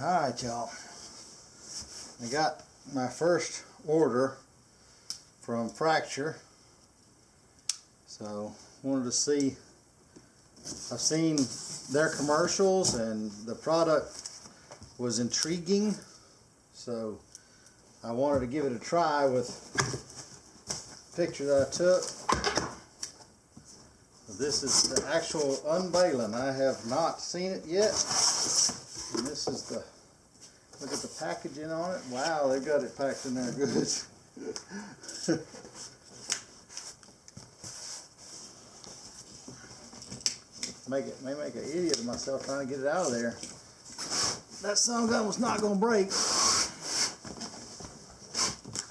Alright, y'all. I got my first order from Fracture. So, wanted to see. I've seen their commercials and the product was intriguing. So, I wanted to give it a try with a picture that I took. This is the actual unveiling. I have not seen it yet. And this is the, look at the packaging on it. Wow, they've got it packed in there good. May make an idiot of myself trying to get it out of there. That son of a gun was not going to break.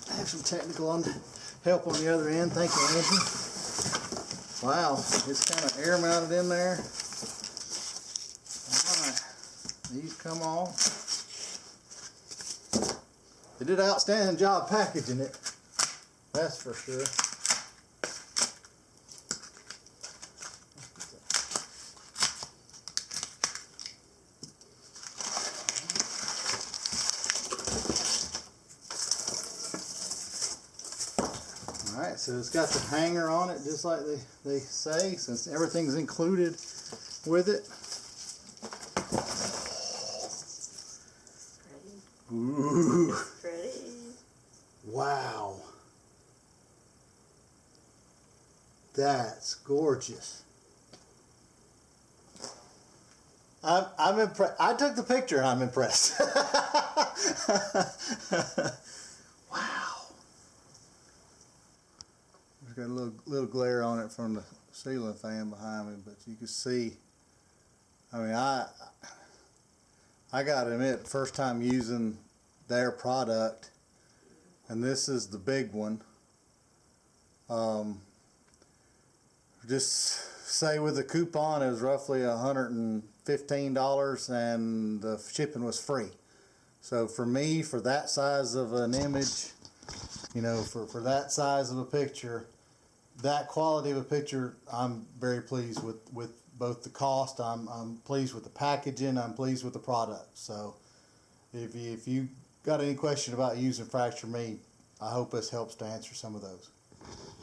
I have some technical help on the other end. Thank you, Andrew. Wow, it's kind of air mounted in there. Alright, these come off. They did an outstanding job packaging it, that's for sure. Alright, so it's got the hanger on it just like they say, since everything's included with it. Pretty. Ooh. Pretty. Wow. That's gorgeous. I'm impressed. I took the picture and I'm impressed. Wow. There's got a little glare on it from the ceiling fan behind me, but you can see. I mean, I gotta admit, first time using their product, and this is the big one. Just say with the coupon it was roughly $115 and the shipping was free. So for me, for that size of an image, you know, for that size of a picture, that quality of a picture, I'm very pleased with both the cost. I'm pleased with the packaging. I'm pleased with the product. So if you got any question about using Fracture meat, I hope this helps to answer some of those.